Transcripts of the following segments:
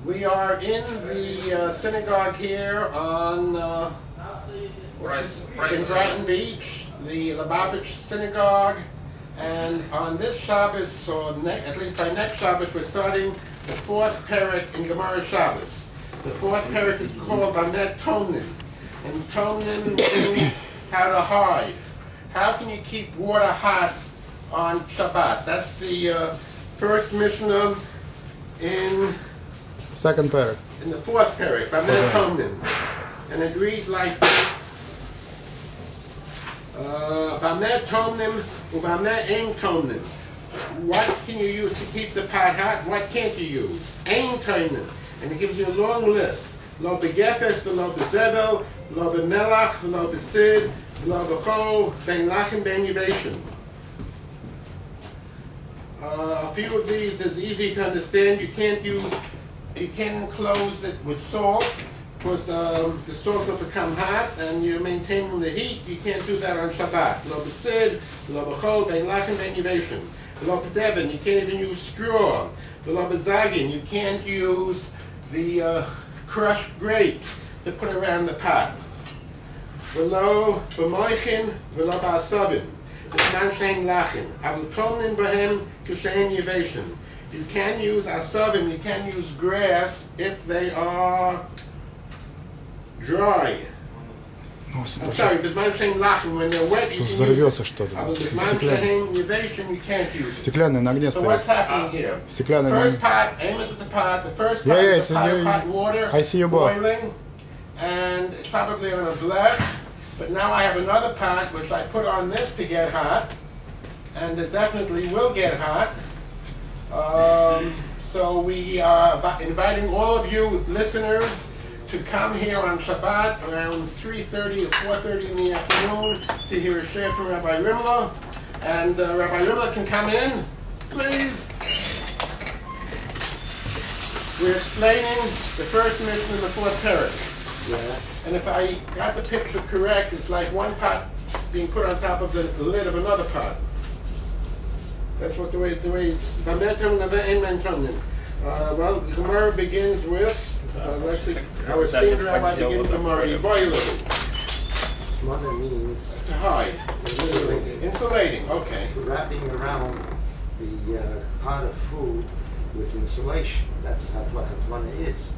We are in the synagogue here on in Brighton Beach, the Lubavitch Synagogue, and on this Shabbos, or at least by next Shabbos, we're starting the fourth perek in Gemara Shabbos. The fourth perek is called Bamah Tomnin, and Tomnin means how to hide. How can you keep water hot on Shabbat? That's the first Mishnah in second perek. In the fourth perek, Bamah Tomnin. And it reads like this. Bamah Tomnin u'Bamah Ein Tomnin. What can you use to keep the pot hot? What can't you use? Ein Tomnin. And it gives you a long list. Lo begefes, lo bezebel, lo bemelach, lo besid, lo bechol, ben lachem, ben yivation. A few of these is easy to understand. You can't enclose it with salt, because the salt will become hot and you're maintaining the heat. You can't do that on Shabbat. Lo besid, lo bechol, ben lachem, ben yivation. Lo bedevin, you can't even use straw. Lo bezagin, you can't use the crushed grape to put around the pot. V'lo b'moichin, v'lo ba'asabin. V'zman she'en lachin. Avul tomnin b'hem k'she'en yivation. You can use asavim, you can use grass if they are dry. I'm sorry, b'zman she'en lachin, when they're wet, you can use it. B'zman she'en yivation, you can't use it. Стеклянный на огне So стоит. what's happening here? Стеклянный на First огне. pot, aim it at the pot. The first pot is a pot of hot water I see you both. boiling, and it's probably on a blech. But now I have another pot which I put on this to get hot, and it definitely will get hot. So we are inviting all of you listeners to come here on Shabbat around 3:30 or 4:30 in the afternoon to hear a share from Rabbi Rimla. And Rabbi Rimla can come in, please. We're explaining the first mission in the fourth perek. Yeah. And if I got the picture correct, it's like one pot being put on top of the lid of another pot. That's what the way Bamah Tomnin. Well, the Gemara begins with, our esteemed rabbi begins Gemara. Tomnin means to hide. Insulating, okay. Wrapping around the pot of food with insulation. That's what Tomnin is.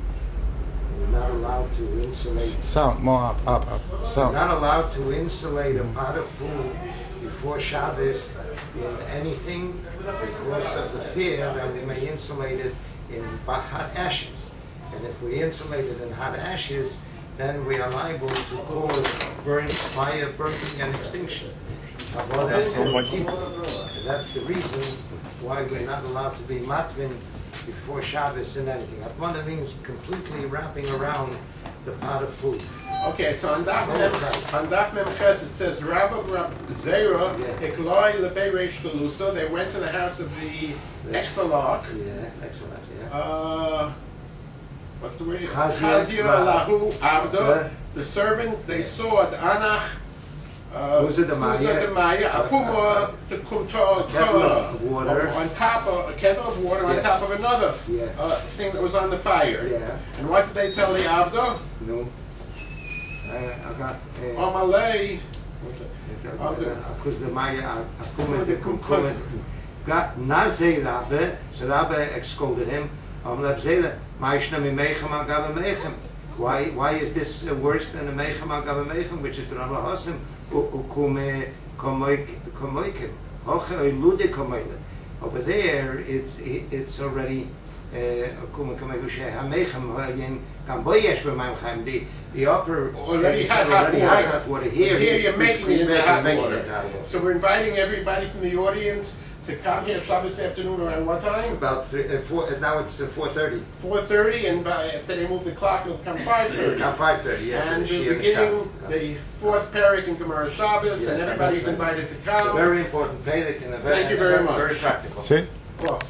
You're not allowed to insulate. Sound, more up. Sound. You're not allowed to insulate a pot of food before Shabbos in anything because of the fear that we may insulate it in hot ashes. And if we insulate it in hot ashes, then we are liable to cause fire, burning, and extinction. And that's the reason why we're not allowed to be matvin before Shabbos in anything. Atmana means completely wrapping around the pot of food. Okay, so on Daf Mem Ches it says Rabba Zera Ikloi Lebei Reish Galusa. They went to the house of the Exarch. Yeah, excellent. Yeah. What's the word? Chazir Lahu Avda. The servant they saw the Anach. Who's the Maya? Apuma to Kumto kettle of water on top of a kettle of water on top of another thing that was on the fire. Yeah. And what did they tell the Avda? No. I got. Amalei. Because the Maya Apuma got Nazay Rabbe, so Rabbe scolded him. Why is this worse than a Meichem Agav Meichem, which is Rabbi Hasim? Over there, it's already the upper already has hot water. Here you're making it into hot water. So we're inviting everybody from the audience to come here Shabbos afternoon around what time? About 4. Now it's 4:30. 4:30, and if they move the clock, it'll come 5:30. Come 5:30. Yeah. And we're beginning the fourth perek in Gemara Shabbos, and everybody's invited to come. Very important perek and Thank you very much. Very practical. See? Well,